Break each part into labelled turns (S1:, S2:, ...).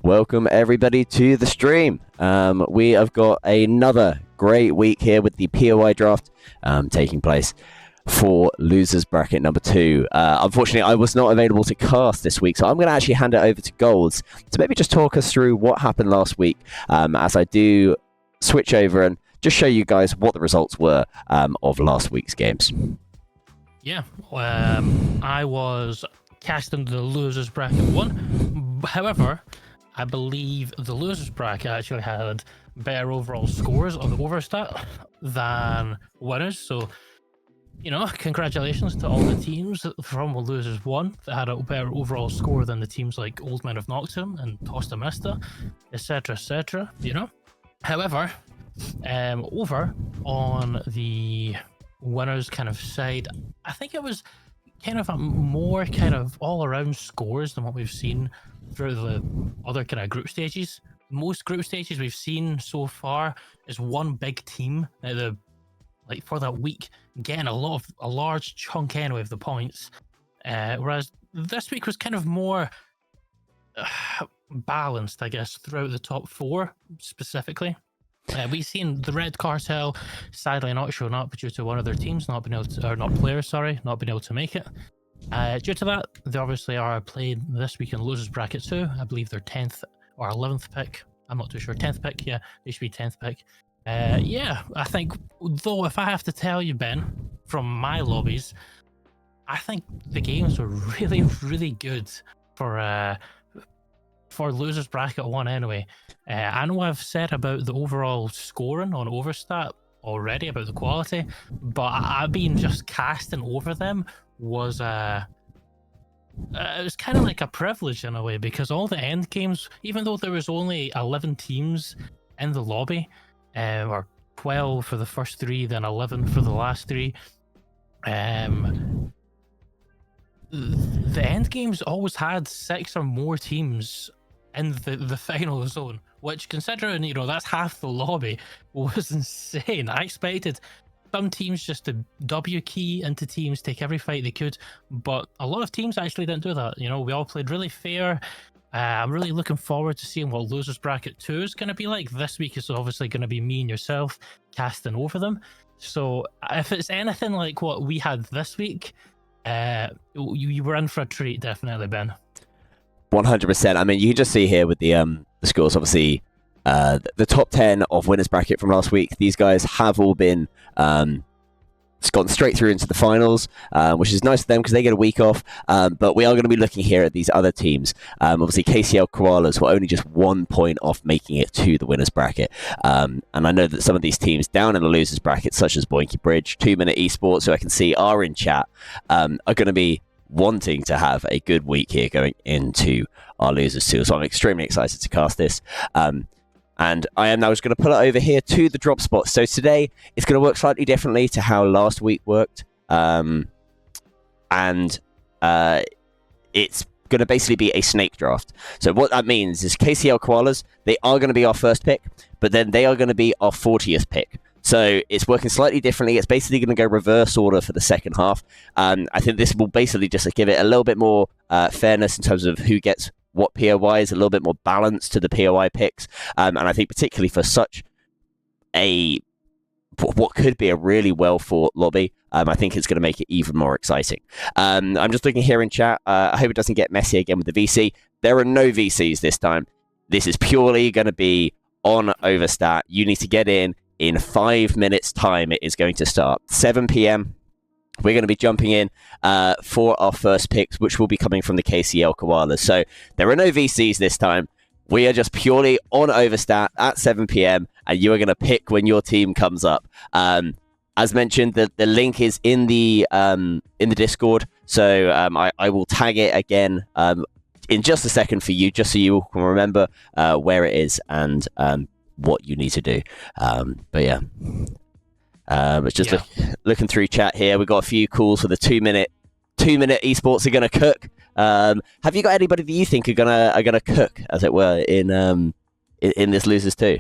S1: Welcome everybody to the stream. We have got another great week here with the POI draft taking place for losers bracket number 2. Unfortunately, I was not available to cast this week, so I'm going to actually hand it over to Golds to maybe just talk us through what happened last week as I do switch over and just show you guys what the results were of last week's games.
S2: Yeah, I was cast into the losers bracket 1. However, I believe the losers bracket actually had better overall scores on the overstat than winners. So, you know, congratulations to all the teams from losers 1 that had a better overall score than the teams like Old Men of Nocturne and Tosta Mista, etc., you know. However, over on the winners kind of side, I think it was kind of a more kind of all-around scores than what we've seen through the other kind of group stages. Most group stages we've seen so far is one big team for that week getting a large chunk anyway of the points, whereas this week was kind of more balanced, I guess, throughout the top 4 specifically. We've seen the Red Cartel sadly not showing up due to one of their teams not being able to make it. Due to that, they obviously are played this week in losers bracket 2. I believe they're 10th or 11th pick. I'm not too sure. 10th pick, yeah, they should be 10th pick. Yeah, I think, though, if I have to tell you, Ben, from my lobbies, I think the games were really, really good for losers bracket 1 anyway. I know I've said about the overall scoring on Overstat already, about the quality, but I've been just casting over them was it was kind of like a privilege in a way, because all the end games, even though there was only 11 teams in the lobby, or 12 for the first 3, then 11 for the last 3, the end games always had 6 or more teams in the final zone, which, considering, you know, that's half the lobby, was insane. I expected some teams just to W key into teams, take every fight they could, but a lot of teams actually didn't do that. You know, we all played really fair. I'm really looking forward to seeing what losers bracket 2 is going to be like. This week is obviously going to be me and yourself casting over them. So if it's anything like what we had this week, you were in for a treat, definitely, Ben.
S1: 100%. I mean, you can just see here with the scores, obviously, the top 10 of winners bracket from last week. These guys have all been gone straight through into the finals, which is nice for them because they get a week off. But we are going to be looking here at these other teams. Obviously, KCL Koalas were only just 1 point off making it to the winners bracket. And I know that some of these teams down in the losers bracket, such as Boinky Bridge, 2 Minute Esports, who I can see are in chat, are going to be wanting to have a good week here going into our losers too. So I'm extremely excited to cast this. And I am now just going to pull it over here to the drop spot. So today it's going to work slightly differently to how last week worked. It's going to basically be a snake draft. So what that means is KCL Koalas, they are going to be our first pick, but then they are going to be our 40th pick. So it's working slightly differently. It's basically going to go reverse order for the second half. I think this will basically just give it a little bit more fairness in terms of who gets what POIs, a little bit more balance to the POI picks. And I think particularly for such what could be a really well-fought lobby, I think it's going to make it even more exciting. I'm just looking here in chat. I hope it doesn't get messy again with the VC. There are no VCs this time. This is purely going to be on Overstat. You need to get in 5 minutes time. It is going to start 7 p.m. We're going to be jumping in for our first picks, which will be coming from the KCL Koalas. So there are no VCs this time. We are just purely on Overstat at 7 p.m. and you are going to pick when your team comes up. As mentioned, the link is in the Discord. So I will tag it again in just a second for you, just so you can remember where it is and what you need to do. But yeah, it's just looking through chat here. We've got a few calls for the 2 minute esports are gonna cook. Have you got anybody that you think are gonna cook, as it were, in this losers too?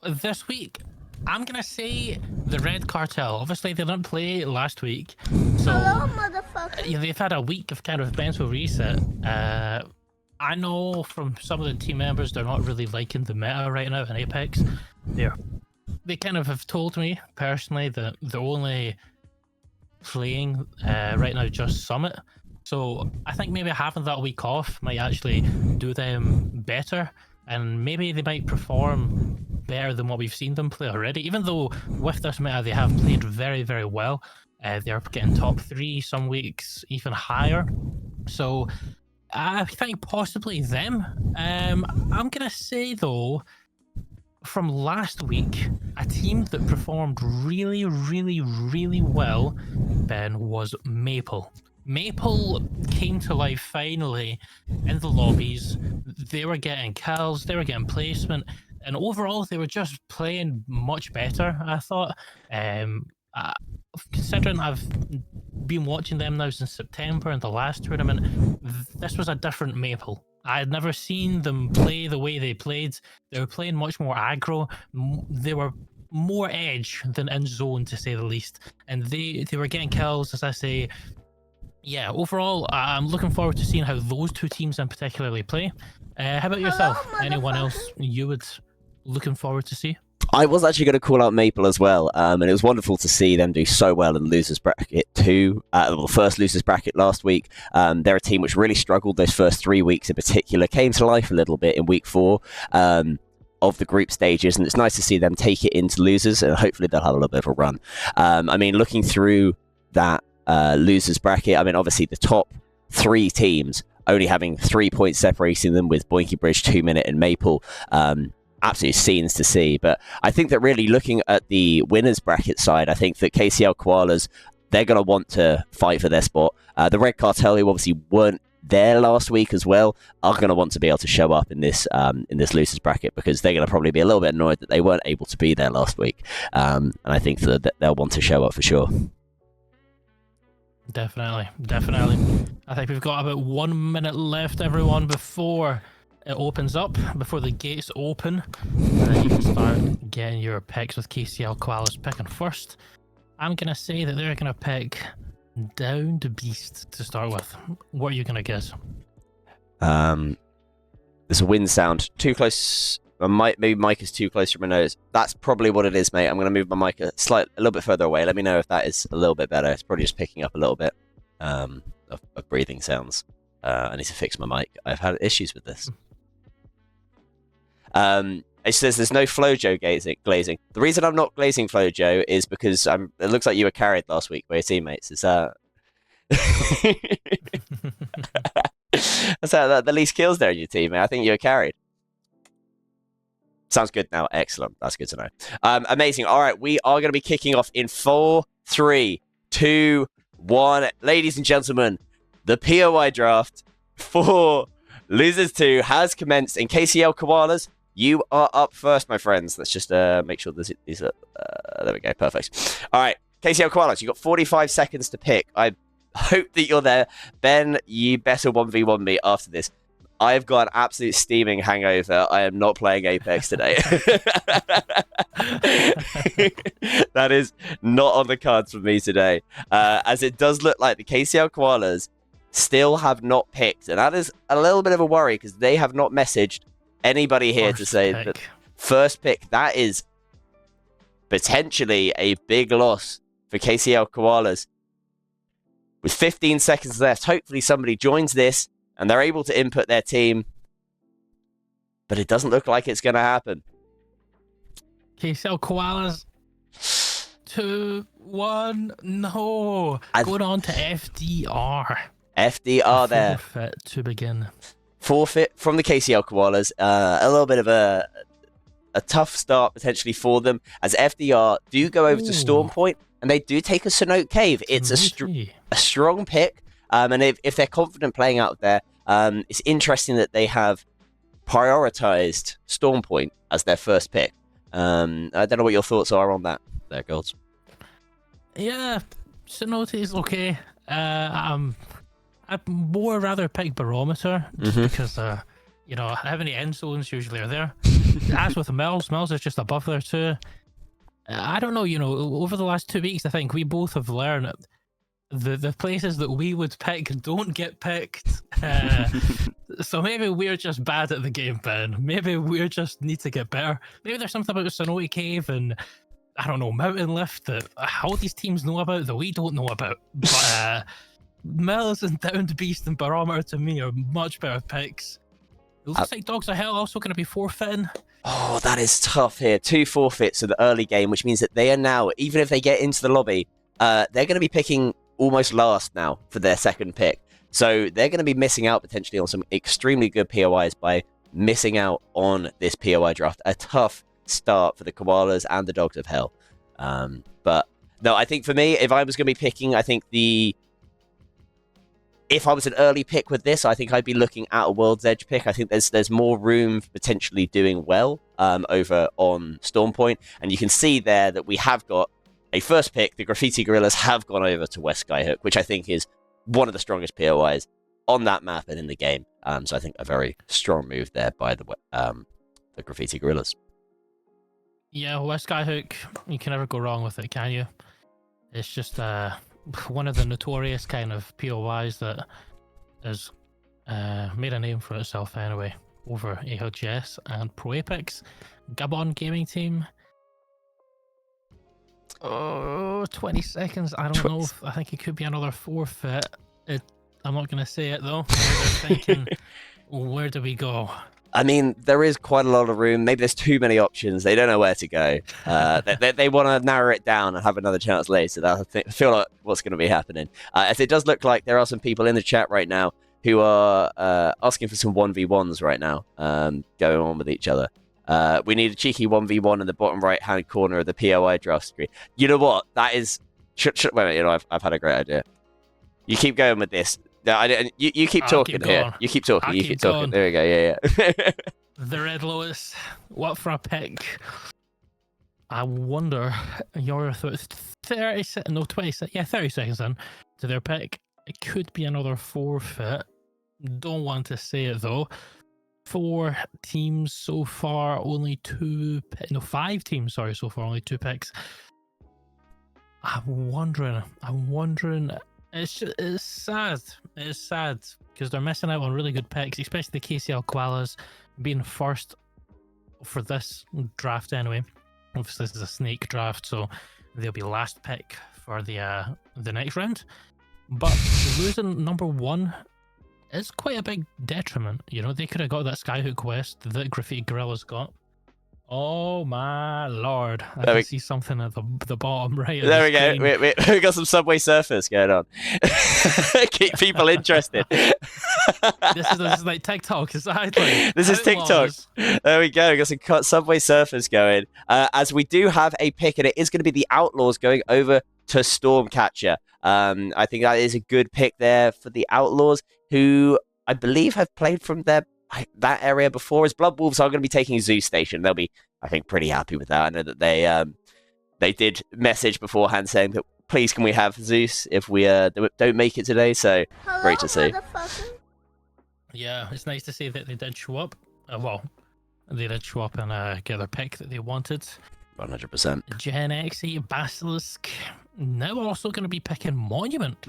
S2: This week, I'm gonna say the Red Cartel. Obviously, they didn't play last week, so
S3: hello, motherfucker.
S2: They've had a week of kind of mental reset. I know from some of the team members they're not really liking the meta right now in Apex. They kind of have told me personally that they're only playing right now just Summit. So I think maybe having that week off might actually do them better, and maybe they might perform better than what we've seen them play already. Even though with this meta they have played very, very well. They're getting top 3 some weeks, even higher. So I think possibly them. I'm gonna say though, from last week, a team that performed really, really, really well, Ben, was Maple. Maple came to life finally in the lobbies. They were getting kills, they were getting placement, and overall they were just playing much better, I thought. Considering I've been watching them now since September in the last tournament, this was a different Maple. I had never seen them play the way they played. They were playing much more aggro. They were more edge than in zone, to say the least. And they were getting kills, as I say. Yeah, overall, I'm looking forward to seeing how those two teams in particularly play. How about yourself?
S3: Hello,
S2: Anyone else you would looking forward to see?
S1: I was actually going to call out Maple as well, and it was wonderful to see them do so well in losers bracket 2, the first losers bracket last week. They're a team which really struggled those first 3 weeks in particular, came to life a little bit in week 4 of the group stages, and it's nice to see them take it into losers, and hopefully they'll have a little bit of a run. I mean, looking through that losers bracket, I mean, obviously the top 3 teams only having 3 points separating them, with Boinky Bridge, 2 Minute, and Maple. Absolute scenes to see. But I think that really looking at the winners bracket side, I think that KCL Koalas, they're going to want to fight for their spot. The Red Cartel, who obviously weren't there last week as well, are going to want to be able to show up in this losers bracket, because they're going to probably be a little bit annoyed that they weren't able to be there last week. And I think that they'll want to show up for sure.
S2: Definitely. I think we've got about 1 minute left, everyone, before it opens up, before the gates open. You can start getting your picks, with KCL Koalas picking first. I'm going to say that they're going to pick Down the Beast to start with. What are you going to guess?
S1: There's a wind sound. Too close. Maybe mic is too close to my nose. That's probably what it is, mate. I'm going to move my mic a little bit further away. Let me know if that is a little bit better. It's probably just picking up a little bit of breathing sounds. I need to fix my mic. I've had issues with this. It says there's no Flojo glazing. The reason I'm not glazing Flojo is because it looks like you were carried last week by your teammates. Is that that's the least kills there in your team, mate? I think you were carried. Sounds good now. Excellent. That's good to know. Amazing. All right, we are going to be kicking off in 4, 3, 2, 1. Ladies and gentlemen, the POI draft for Losers 2 has commenced. In KCL Koalas, you are up first, my friends. Let's just make sure these are... there we go. Perfect. All right, KCL Koalas, you've got 45 seconds to pick. I hope that you're there. Ben, you better 1v1 me after this. I've got an absolute steaming hangover. I am not playing Apex today. That is not on the cards for me today. As it does look like the KCL Koalas still have not picked. And that is a little bit of a worry, because they have not messaged anybody here
S2: First
S1: to say
S2: pick.
S1: that first pick. That is potentially a big loss for KCL Koalas. With 15 seconds left, hopefully somebody joins this and they're able to input their team. But it doesn't look like it's going to happen.
S2: KCL Koalas. 2, 1. No. Going on to FDR.
S1: FDR there.
S2: Forfeit to begin.
S1: Forfeit from the KCL Koalas. A little bit of a tough start potentially for them, as FDR do go over to Storm Point and they do take a Cenote Cave. It's a strong pick. And if they're confident playing out there, it's interesting that they have prioritized Storm Point as their first pick. I don't know what your thoughts are on that there, girls.
S2: Yeah, Cenote is okay. I'd more rather pick Barometer, just because, how many end zones usually are there. As with Mills is just above there too. I don't know, over the last 2 weeks, I think we both have learned the places that we would pick don't get picked. So maybe we're just bad at the game, Ben. Maybe we just need to get better. Maybe there's something about Sonoy Cave and, I don't know, Mountain Lift that all these teams know about that we don't know about. But Mills and Downed Beast and Barometer to me are much better picks. It looks like Dogs of Hell also going to be forfeiting.
S1: Oh, that is tough here. 2 forfeits in the early game, which means that they are now, even if they get into the lobby, they're going to be picking almost last now for their second pick. So they're going to be missing out potentially on some extremely good POIs by missing out on this POI draft. A tough start for the Koalas and the Dogs of Hell. But no, I think for me, if I was going to be picking, I think if I was an early pick with this, I think I'd be looking at a World's Edge pick. I think there's more room for potentially doing well over on Stormpoint. And you can see there that we have got a first pick. The Graffiti Gorillas have gone over to West Skyhook, which I think is one of the strongest POIs on that map and in the game. So I think a very strong move there by the Graffiti Gorillas.
S2: Yeah, West Skyhook, you can never go wrong with it, can you? It's just one of the notorious kind of POIs that has made a name for itself anyway over AHS and Pro Apex. Gabon Gaming Team. Oh, 20 seconds. I don't know. I think it could be another forfeit. I'm not going to say it though. They're thinking, where do we go?
S1: I mean, there is quite a lot of room. Maybe there's too many options. They don't know where to go. They want to narrow it down and have another chance later. I feel like what's going to be happening. As it does look like there are some people in the chat right now who are asking for some 1v1s right now, going on with each other. We need a cheeky 1v1 in the bottom right-hand corner of the POI draft screen. You know what? That is... wait a minute, you know, I've had a great idea. You keep going with this. No, you keep talking here. You keep talking. You keep talking. There we go. Yeah.
S2: The Red Lotus. What for a pick? I wonder. You're 30 seconds. No, 20 seconds. Yeah, 30 seconds in to their pick. It could be another forfeit. Don't want to say it though. 4 teams so far, only 2. No, 5 teams. Sorry, so far only 2 picks. I'm wondering. It's sad. It's sad because they're missing out on really good picks, especially the KCL Koalas being first for this draft anyway. Obviously, this is a snake draft, so they'll be last pick for the next round. But losing number 1 is quite a big detriment. You know, they could have got that Skyhook West that Graffiti Gorillas got. Oh my lord! I can see something at the bottom right.
S1: There we go. We got some Subway Surfers going on. Keep people interested.
S2: This is like TikTok, exactly.
S1: This is TikTok. There we go. We got some Subway Surfers going. As we do have a pick, and it is going to be the Outlaws going over to Stormcatcher. I think that is a good pick there for the Outlaws, who I believe have played from that area before. As Blood Wolves are going to be taking Zeus Station. They'll be, I think, pretty happy with that. I know that they did message beforehand saying that please can we have Zeus if we don't make it today. So hello, great to see.
S2: Yeah, it's nice to see that they did show up. They did show up and get their pick that they wanted.
S1: 100%.
S2: Gen XE Basilisk now also going to be picking Monument.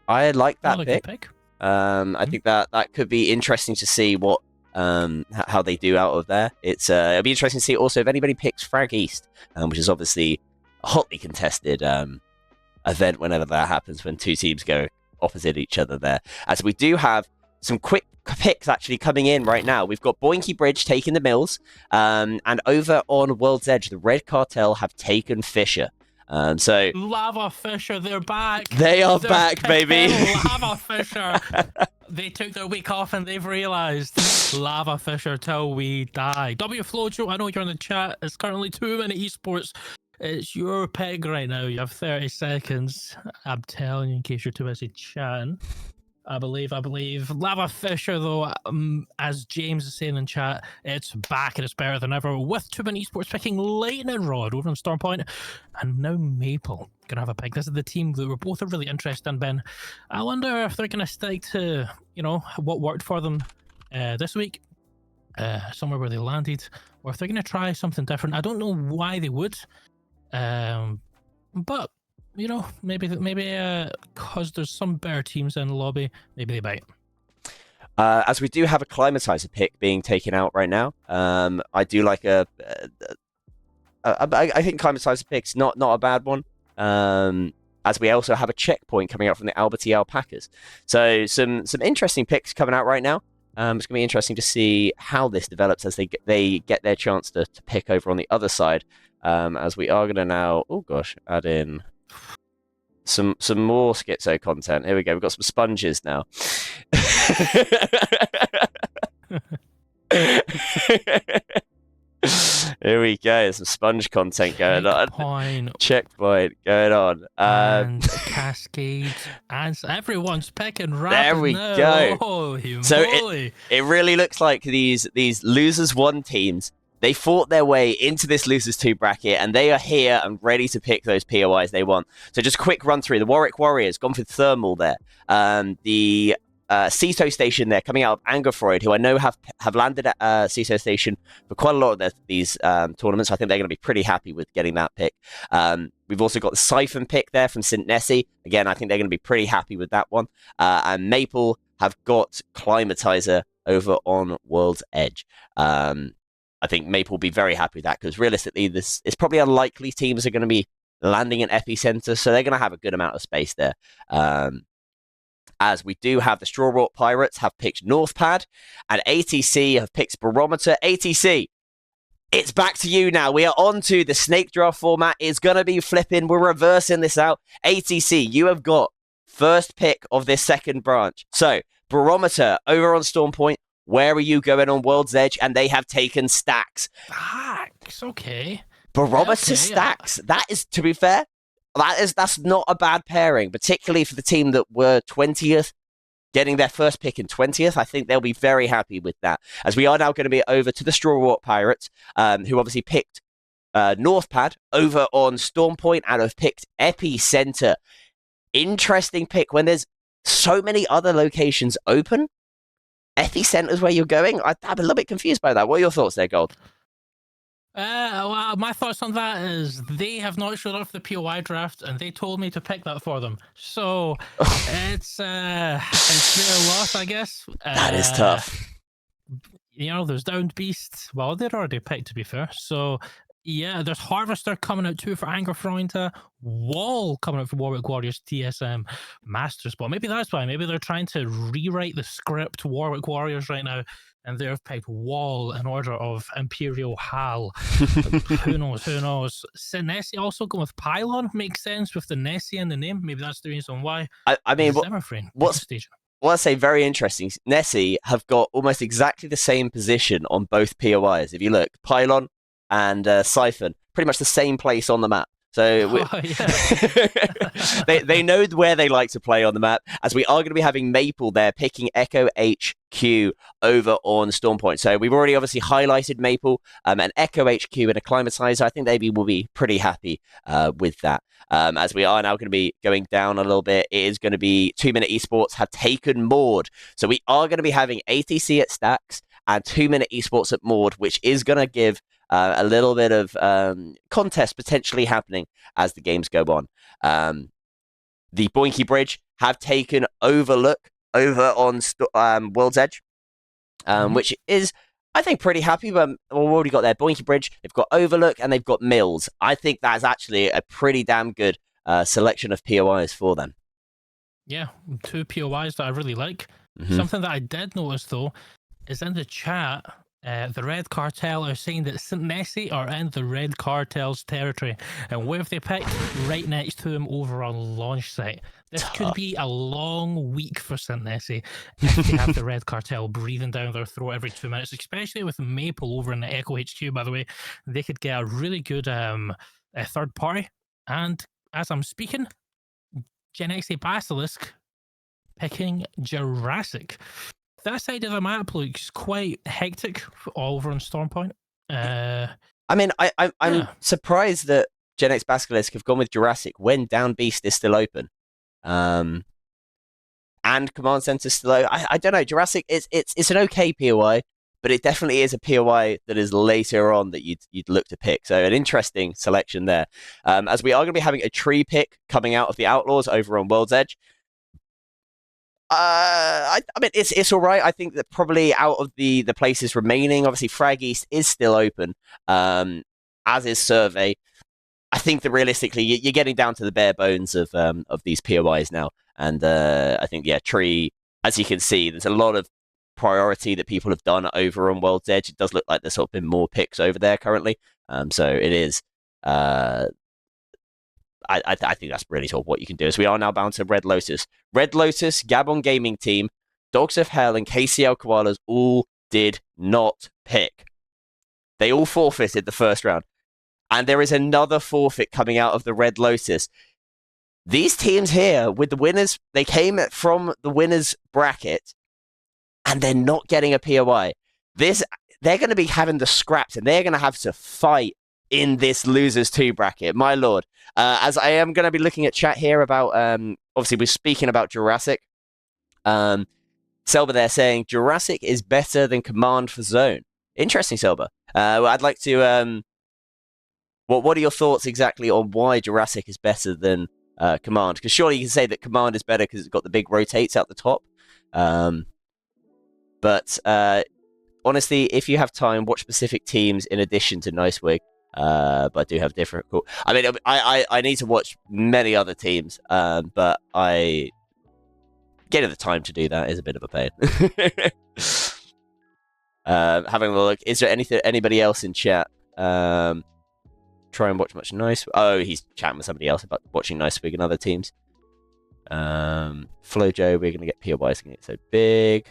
S1: I like that pick. I think that could be interesting to see what how they do out of there. It'll be interesting to see also if anybody picks Frag East, which is obviously a hotly contested event whenever that happens, when 2 teams go opposite each other there. As we do have some quick picks actually coming in right now. We've got Boinky Bridge taking the Mills, and over on World's Edge, the Red Cartel have taken Fisher. So
S2: Lava Fisher, they're back.
S1: They're back, baby.
S2: Lava Fisher. They took their week off and they've realized Lava Fisher till we die. W Flojo, I know you're in the chat. It's currently 2 Minute Esports. It's your pick right now. You have 30 seconds. I'm telling you in case you're too busy chatting. I believe Lava Fisher, though, as James is saying in chat, it's back and it's better than ever, with 2 Minute Esports picking Lightning Rod over on Stormpoint, and now Maple gonna have a pick. This is the team that we're both really interested in, Ben. I wonder if they're gonna stick to, you know, what worked for them this week, somewhere where they landed, or if they're gonna try something different. I don't know why they would, but you know, maybe because there's some better teams in the lobby, maybe they bite.
S1: As we do have a climatizer pick being taken out right now, I do like I think climatizer pick's not a bad one. As we also have a checkpoint coming out from the Alberti Alpacas. So some interesting picks coming out right now. It's going to be interesting to see how this develops as they get their chance to pick over on the other side. As we are going to now, oh gosh, add in some more schizo content. Here we go. We've got some sponges now. Here we go. Some sponge content going on. Checkpoint going on.
S2: And Cascade. And everyone's picking rapid.
S1: There we
S2: now.
S1: go.
S2: Oh,
S1: so it really looks like these losers one teams, they fought their way into this losers 2 bracket, and they are here and ready to pick those POIs they want. So just a quick run through. The Warwick Warriors gone for Thermal there. The CISO Station there coming out of Angerfreud, who I know have landed at CISO Station for quite a lot of these tournaments. I think they're going to be pretty happy with getting that pick. We've also got the Siphon pick there from St. Nessie. Again, I think they're going to be pretty happy with that one. And Maple have got Climatizer over on World's Edge. I think Maple will be very happy with that, because realistically, this is probably unlikely teams are going to be landing in Epicenter, so they're going to have a good amount of space there. As we do have the Strawrot Pirates have picked Northpad, and ATC have picked Barometer. ATC, it's back to you now. We are on to the snake draft format. It's going to be flipping. We're reversing this out. ATC, you have got first pick of this second branch. So, Barometer over on Storm Point. Where are you going on World's Edge? And they have taken Stacks.
S2: Stacks, okay.
S1: Barometer Stacks. That is, to be fair, that's not a bad pairing, particularly for the team that were 20th, getting their first pick in 20th. I think they'll be very happy with that. As we are now going to be over to the Strawrot Pirates, who obviously picked Northpad over on Storm Point and have picked Epicenter. Interesting pick when there's so many other locations open. Epicenter's where you're going? I'm a little bit confused by that. What are your thoughts there, Gold?
S2: Well, my thoughts on that is they have not showed up for the POI draft, and they told me to pick that for them. So it's their loss, I guess.
S1: That is tough.
S2: You know, there's Downed Beast. Well, they're already picked, to be fair. So yeah, there's Harvester coming out too for Angerfreund. Wall coming out for Warwick Warriors TSM Master Spot. Maybe that's why. Maybe they're trying to rewrite the script Warwick Warriors right now, and they've picked Wall in order of Imperial Hal. Who knows? Who knows? Nessie also going with Pylon makes sense with the Nessie in the name. Maybe that's the reason why.
S1: I mean, what I say very interesting. Nessie have got almost exactly the same position on both POIs. If you look, Pylon and Siphon, pretty much the same place on the map. So they know where they like to play on the map, as we are going to be having Maple there picking Echo HQ over on Storm Point. So we've already obviously highlighted Maple and Echo HQ and a Climatizer. I think they will be pretty happy with that. As we are now going to be going down a little bit, it is going to be 2 Minute Esports have taken Maud. So we are going to be having ATC at Stacks and 2 Minute Esports at Maud, which is going to give a little bit of contest potentially happening as the games go on. The Boinky Bridge have taken Overlook over on World's Edge, which is, I think, pretty happy. But we've already got their Boinky Bridge, they've got Overlook, and they've got Mills. I think that's actually a pretty damn good selection of POIs for them.
S2: Yeah, 2 POIs that I really like. Something that I did notice, though, is in the chat, the Red Cartel are saying that St. Nessie are in the Red Cartel's territory. And where have they picked? Right next to them over on launch site. This could be a long week for St. Nessie if they have the Red Cartel breathing down their throat every 2 minutes, especially with Maple over in the Echo HQ, by the way. They could get a really good third party. And as I'm speaking, Genexi Basilisk picking Jurassic. That side of the map looks quite hectic all over on Storm Point.
S1: I mean, I'm surprised that Gen X Basilisk have gone with Jurassic when Down Beast is still open. And Command Center still open. I don't know. Jurassic, it's an okay POI, but it definitely is a POI that is later on that you'd look to pick. So an interesting selection there. As we are going to be having a tree pick coming out of the Outlaws over on World's Edge. I mean, it's all right. I think that probably out of the places remaining, obviously Frag East is still open, as is Survey. I think that realistically, you're getting down to the bare bones of these POIs now, and I think Tree, as you can see, there's a lot of priority that people have done over on World's Edge. It does look like there's sort of been more picks over there currently, so it is. I think that's really sort of what you can do. So we are now bound to Red Lotus. Red Lotus, Gabon Gaming Team, Dogs of Hell, and KCL Koalas all did not pick. They all forfeited the first round. And there is another forfeit coming out of the Red Lotus. These teams here, with the winners, they came from the winners bracket, and they're not getting a POI. They're going to be having the scraps, and they're going to have to fight in this losers 2 bracket. My lord. As I am going to be looking at chat here about, obviously we're speaking about Jurassic. Selba there saying Jurassic is better than Command for Zone. Interesting, Selba. I'd like to... what are your thoughts exactly on why Jurassic is better than Command? Because surely you can say that Command is better because it's got the big rotates out the top. But honestly, if you have time, watch specific teams in addition to Nicewig. But I do have different... I mean, I need to watch many other teams, but getting the time to do that is a bit of a pain. Having a look, is there anybody else in chat? Try and watch much Nice. Oh, he's chatting with somebody else about watching Nicewig and other teams. Flojo, we're going to get POIs going to get so big.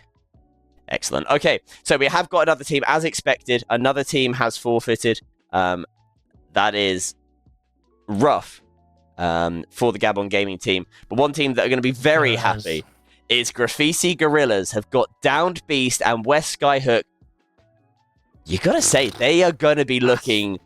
S1: Excellent. Okay, so we have got another team as expected. Another team has forfeited. That is rough for the Gabon Gaming Team. But one team that are going to be very happy is Graffiti Gorillas have got Downed Beast and West Skyhook. You got to say, they are going to be looking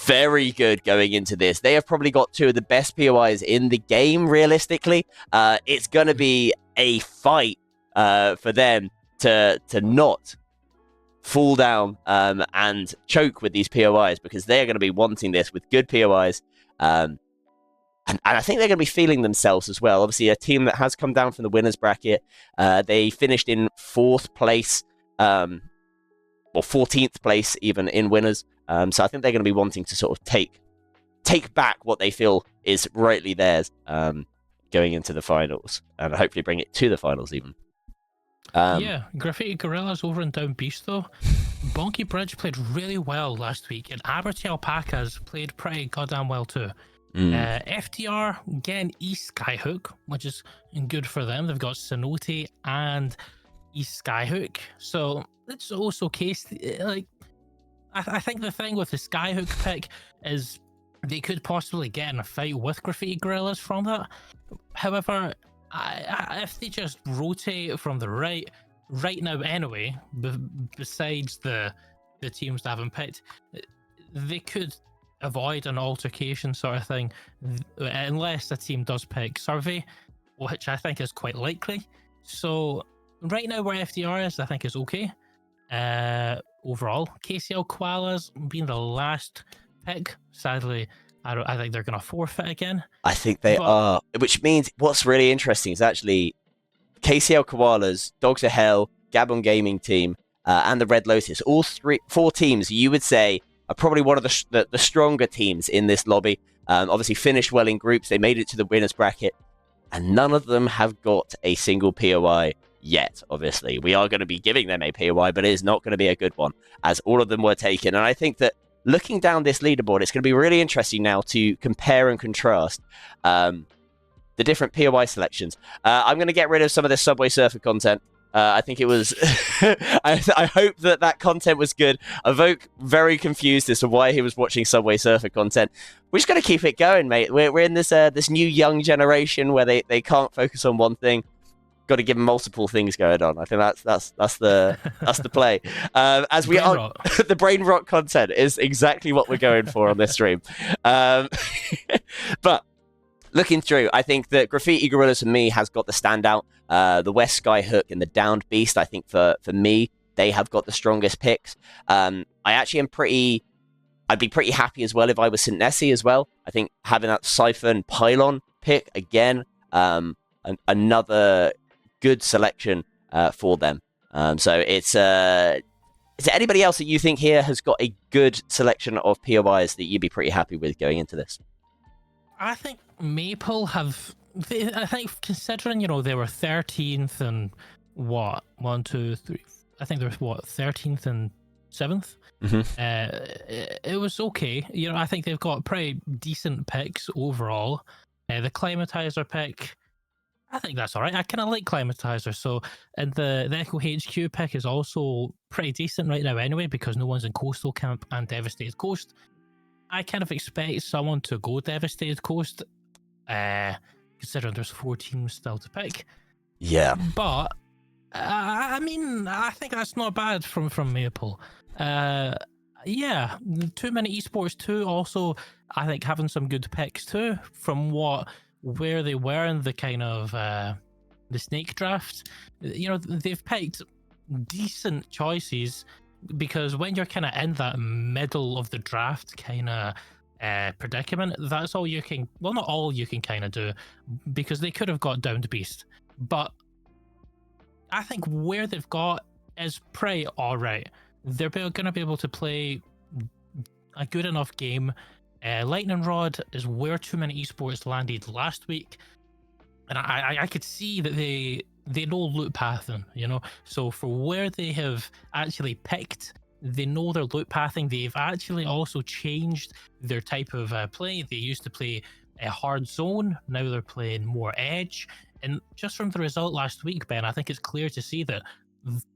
S1: very good going into this. They have probably got 2 of the best POIs in the game, realistically. It's going to be a fight for them to not fall down and choke with these POIs, because they're going to be wanting this with good POIs. And I think they're going to be feeling themselves as well. Obviously, a team that has come down from the winners bracket. They finished in 4th place, or 14th place even in winners. So I think they're going to be wanting to sort of take back what they feel is rightly theirs going into the finals, and hopefully bring it to the finals even.
S2: Graffiti Gorillas over in Down Beast though. Bonky Bridge played really well last week, and Aberty Alpacas played pretty goddamn well too. FTR again, East Skyhook, which is good for them. They've got Cenote and East Skyhook, so it's also case like I think the thing with the Skyhook pick is they could possibly get in a fight with Graffiti Gorillas from that. However, if they just rotate from the right now anyway, besides the teams that haven't picked, they could avoid an altercation sort of thing, unless the team does pick Survey, which I think is quite likely. So right now where FDR is, I think is okay. Overall, KCL Koalas being the last pick, sadly, I think they're going to forfeit again.
S1: I think they are, which means what's really interesting is actually KCL Koalas, Dogs of Hell, Gabon Gaming Team, and the Red Lotus. All 4 teams you would say are probably one of the stronger teams in this lobby. Obviously finished well in groups. They made it to the winners bracket, and none of them have got a single POI yet. Obviously, we are going to be giving them a POI, but it is not going to be a good one, as all of them were taken. And I think that looking down this leaderboard, it's going to be really interesting now to compare and contrast the different POI selections. I'm going to get rid of some of this Subway Surfer content. I think it was... I hope that content was good. Evoke very confused as to why he was watching Subway Surfer content. We're just going to keep it going, mate. We're in this new young generation where they can't focus on one thing. Got to give them multiple things going on. I think that's the play. As we are, the brain rot content is exactly what we're going for on this stream. But looking through, I think that Graffiti Gorillas for me has got the standout. The West Skyhook and the Downed Beast, I think for me, they have got the strongest picks. I actually am I'd be pretty happy as well if I was St. Nessie as well. I think having that Cypher and Pylon pick again, another good selection for them. So it's... is there anybody else that you think here has got a good selection of POIs that you'd be pretty happy with going into this?
S2: I think Maple have... I think considering, you know, they were 13th and what? 1, 2, 3... I think they were, what, 13th and 7th? It was okay. You know, I think they've got pretty decent picks overall. The Climatizer pick, I think that's all right. I kind of like Climatizer. So, and the Echo HQ pick is also pretty decent right now anyway, because no one's in Coastal Camp and Devastated Coast. I kind of expect someone to go Devastated Coast, considering there's 4 teams still to pick.
S1: Yeah.
S2: But, I mean, I think that's not bad from Maple. Yeah, Too Many Esports too, also, I think having some good picks too, from where they were in the kind of, the snake draft. You know, they've picked decent choices, because when you're kind of in that middle of the draft kind of predicament, that's all you can, well, not all you can kind of do, because they could have got Downed Beast, but I think where they've got is pretty alright. They're going to be able to play a good enough game. Lightning Rod is where Too Many Esports landed last week, and I could see that they know loot pathing, you know. So for where they have actually picked, they know their loot pathing. They've actually also changed their type of play. They used to play a hard zone, now they're playing more edge. And just from the result last week, Ben, I think it's clear to see that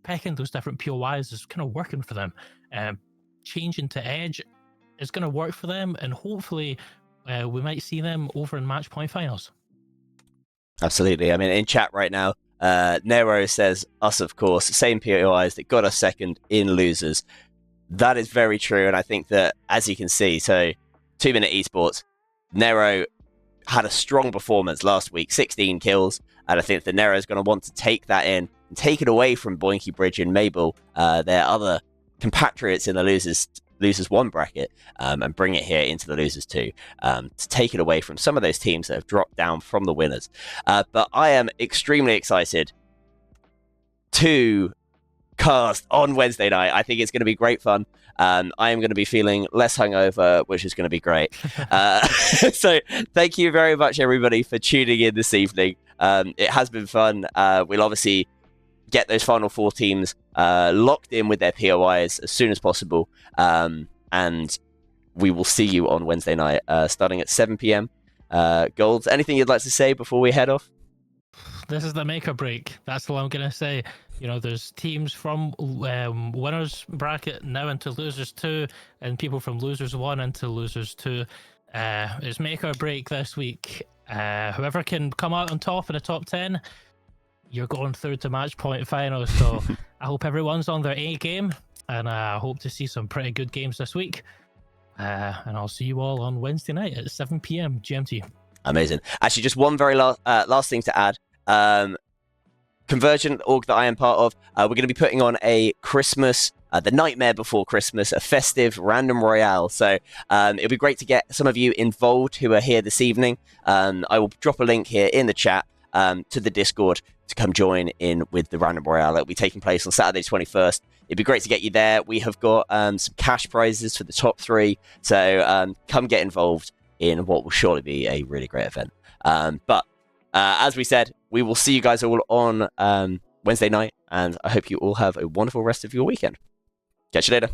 S2: picking those different POIs is kind of working for them. Changing to edge is going to work for them, and hopefully we might see them over in match point finals.
S1: Absolutely. I mean, in chat right now, Nero says, us, of course, same POIs that got us second in losers. That is very true, and I think that, as you can see, so 2 Minute Esports, Nero had a strong performance last week, 16 kills, and I think that Nero is going to want to take that in and take it away from Boinky Bridge and Mabel, their other compatriots in the losers 1 bracket, and bring it here into the losers 2, to take it away from some of those teams that have dropped down from the winners. But I am extremely excited to cast on Wednesday night. I think it's going to be great fun. I am going to be feeling less hungover, which is going to be great. So thank you very much, everybody, for tuning in this evening. It has been fun. We'll obviously get those final 4 teams locked in with their POIs as soon as possible. And we will see you on Wednesday night, starting at 7 p.m. Golds, anything you'd like to say before we head off?
S2: This is the make or break. That's all I'm going to say. You know, there's teams from winners bracket now into losers 2, and people from losers 1 into losers 2. It's make or break this week. Whoever can come out on top in the top 10, you're going through to match point finals. So I hope everyone's on their A game, and I hope to see some pretty good games this week. And I'll see you all on Wednesday night at 7 p.m. GMT.
S1: Amazing. Actually, just one very last thing to add. Convergent org that I am part of, we're going to be putting on a Christmas, the nightmare before Christmas, a festive random royale. So it'll be great to get some of you involved who are here this evening. I will drop a link here in the chat to the Discord to come join in with the random royale. It'll be taking place on Saturday 21st. It'd be great to get you there. We have got some cash prizes for the top 3. So come get involved in what will surely be a really great event. But as we said, we will see you guys all on Wednesday night, and I hope you all have a wonderful rest of your weekend. Catch you later.